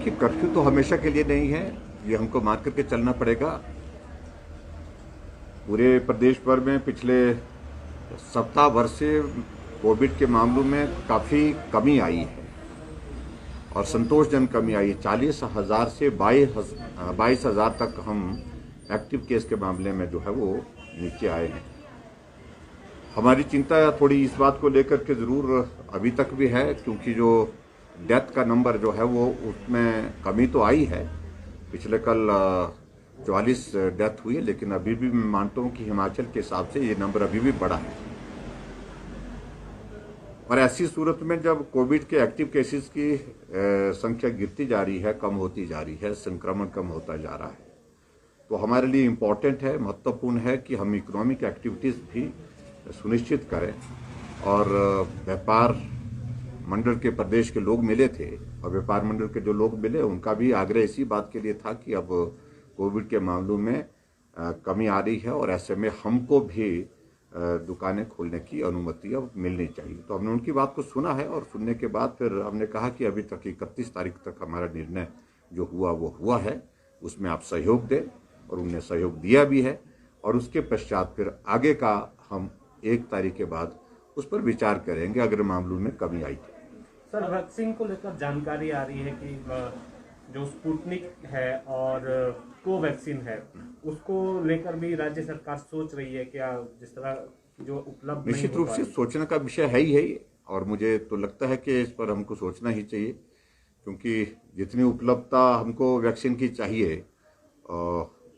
देखिए, कर्फ्यू तो हमेशा के लिए नहीं है, ये हमको मान करके चलना पड़ेगा। पूरे प्रदेश भर में पिछले सप्ताह भर से कोविड के मामलों में काफ़ी कमी आई है और संतोषजनक कमी आई है। 40,000 से 22,000 तक हम एक्टिव केस के मामले में जो है वो नीचे आए हैं। हमारी चिंता थोड़ी इस बात को लेकर के ज़रूर अभी तक भी है, क्योंकि जो डेथ का नंबर जो है वो उसमें कमी तो आई है। पिछले कल 44 डेथ हुई है, लेकिन अभी भी मैं मानता हूँ कि हिमाचल के हिसाब से ये नंबर अभी भी बड़ा है। और ऐसी सूरत में जब कोविड के एक्टिव केसेस की संख्या गिरती जा रही है, कम होती जा रही है, संक्रमण कम होता जा रहा है, तो हमारे लिए इम्पोर्टेंट है, महत्वपूर्ण है कि हम इकोनॉमिक एक्टिविटीज़ भी सुनिश्चित करें। और व्यापार मंडल के प्रदेश के लोग मिले थे और व्यापार मंडल के जो लोग मिले उनका भी आग्रह इसी बात के लिए था कि अब कोविड के मामलों में कमी आ रही है और ऐसे में हमको भी दुकानें खोलने की अनुमति अब मिलनी चाहिए। तो हमने उनकी बात को सुना है और सुनने के बाद फिर हमने कहा कि अभी तक 31 तारीख तक हमारा निर्णय जो हुआ वो हुआ है, उसमें आप सहयोग दें, और उनने सहयोग दिया भी है। और उसके पश्चात फिर आगे का हम 1 तारीख के बाद उस पर विचार करेंगे अगर मामलों में कमी आई तो। सर, वैक्सीन को लेकर जानकारी आ रही है कि जो स्पुतनिक है और कोवैक्सीन है, उसको लेकर भी राज्य सरकार सोच रही है क्या? जिस तरह जो उपलब्ध निश्चित रूप से सोचने का विषय है ही है, और मुझे तो लगता है कि इस पर हमको सोचना ही चाहिए, क्योंकि जितनी उपलब्धता हमको वैक्सीन की चाहिए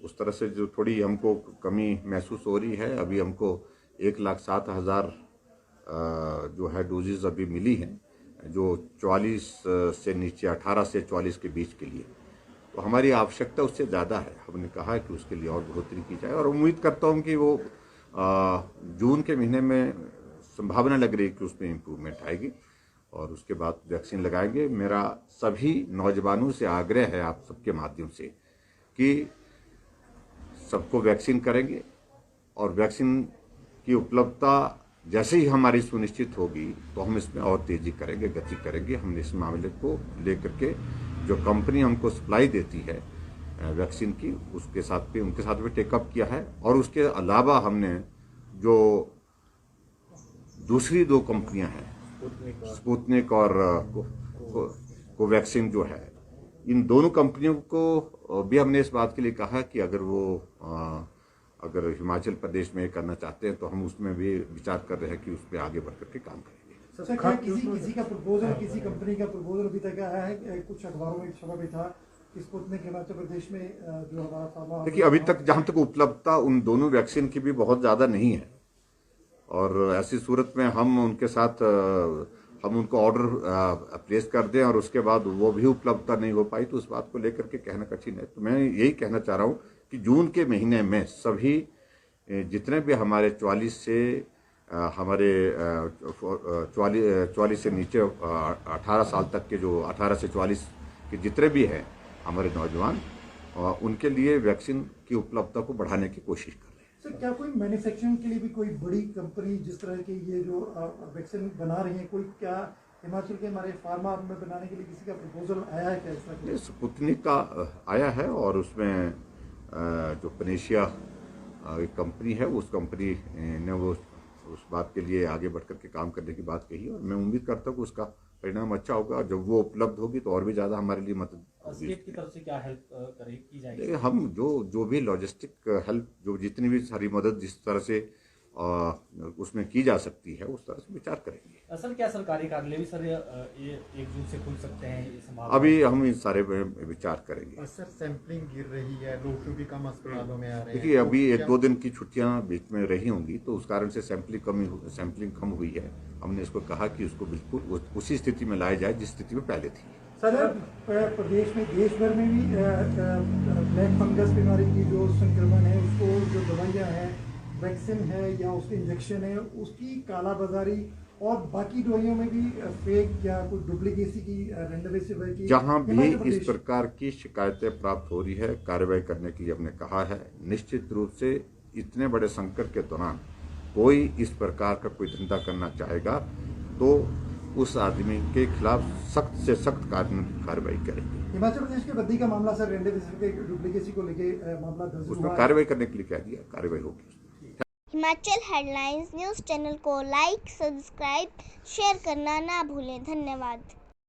उस तरह से जो थोड़ी हमको कमी महसूस हो रही है। अभी हमको 1,07,000 जो है डोजेज अभी मिली हैं, जो 44 से नीचे 18 से 44 के बीच के लिए। तो हमारी आवश्यकता उससे ज़्यादा है। हमने कहा कि उसके लिए और बढ़ोतरी की जाए, और उम्मीद करता हूँ कि वो जून के महीने में संभावना लग रही है कि उसमें इम्प्रूवमेंट आएगी और उसके बाद वैक्सीन लगाएंगे। मेरा सभी नौजवानों से आग्रह है आप सबके माध्यम से कि सबको वैक्सीन करेंगे, और वैक्सीन की उपलब्धता जैसे ही हमारी सुनिश्चित होगी तो हम इसमें और तेजी करेंगे, गति करेंगे। हमने इस मामले को लेकर के जो कंपनी हमको सप्लाई देती है वैक्सीन की, उसके साथ भी उनके साथ भी टेकअप किया है। और उसके अलावा हमने जो दूसरी 2 कंपनियां हैं, स्पुतनिक और कोवैक्सीन जो है, इन दोनों कंपनियों को भी हमने इस बात के लिए कहा कि अगर हिमाचल प्रदेश में करना चाहते हैं तो हम उसमें भी विचार कर रहे हैं कि उस पर आगे बढ़ करके काम करेंगे। सर, क्या किसी का प्रपोजल, किसी कंपनी का प्रपोजल अभी तक आया है? कुछ अखबारों में छपा भी था कि स्पुतनिक हिमाचल प्रदेश में जो हमारा फार्मा, देखिए, अभी तक जहां तक उपलब्धता उन दोनों वैक्सीन की भी बहुत ज़्यादा नहीं है, और ऐसी सूरत में हम उनके साथ हम उनको ऑर्डर प्लेस कर दें और उसके बाद वो भी उपलब्धता नहीं हो पाई, तो उस बात को लेकर के कहना कठिन है। तो मैं यही कहना चाह रहा हूँ कि जून के महीने में सभी जितने भी हमारे 44 से हमारे 44 से नीचे 18 साल तक के, जो 18 से 44 के जितने भी हैं हमारे नौजवान, उनके लिए वैक्सीन की उपलब्धता को बढ़ाने की कोशिश कर रहे हैं। सर, क्या कोई मैन्युफैक्चरिंग के लिए भी कोई बड़ी कंपनी जिस तरह की ये जो वैक्सीन बना रही है, कोई क्या हिमाचल के हमारे फार्मा में बनाने के लिए किसी का प्रपोजल आया है क्या? ऐसा स्पुतनिक का आया है, और उसमें जो पनेशिया एक कंपनी है, उस कंपनी ने वो उस बात के लिए आगे बढ़ करके काम करने की बात कही, और मैं उम्मीद करता हूँ कि उसका परिणाम अच्छा होगा। जब वो उपलब्ध होगी तो और भी ज़्यादा हमारे लिए मदद होगी। स्टेट की तरफ से क्या हेल्प की जाएगी? हम जो भी लॉजिस्टिक हेल्प, जो जितनी भी सारी मदद जिस तरह से उसमें की जा सकती है, उस तरह से विचार करेंगे। सर, क्या सरकारी कार्यालय भी सर ये 1 जून से खुल सकते हैं? अभी हम इन सारे में विचार करेंगे। सर, सैंपलिंग गिर रही है, लोग क्योंकि कम अस्पतालों में आ रहे हैं। देखिए, अभी 1-2 दिन की छुट्टियां बीच में रही होंगी, तो उस कारण से सैंपलिंग कम हुई है। हमने इसको कहा कि उसको बिल्कुल उसी स्थिति में लाया जाए जिस स्थिति में पहले थी। सर, प्रदेश में, देश भर में भी ब्लैक फंगस बीमारी की जो संक्रमण है, उसको जो दवाइयाँ हैं, वैक्सीन है या उसके इंजेक्शन है, उसकी कालाबाजारी और बाकी दवाइयों में भी फेक या कोई डुप्लीकेसी की, रेमडेसिविर की, जहां भी इस प्रकार की शिकायतें प्राप्त हो रही है, कार्रवाई करने के लिए हमने कहा है। निश्चित रूप से इतने बड़े संकट के दौरान कोई इस प्रकार का कोई धंधा करना चाहेगा तो उस आदमी के खिलाफ सख्त से सख्त कार्रवाई करेंगे। हिमाचल प्रदेश के बद्दी का मामला सर, रेमडेसिविर के डुप्लीकेसी को लेके मामला दर्ज हुआ उसमें है। कार्रवाई करने के लिए कह दिया, कार्रवाई होगी। हिमाचल हेडलाइंस न्यूज़ चैनल को लाइक, सब्सक्राइब, शेयर करना ना भूलें। धन्यवाद।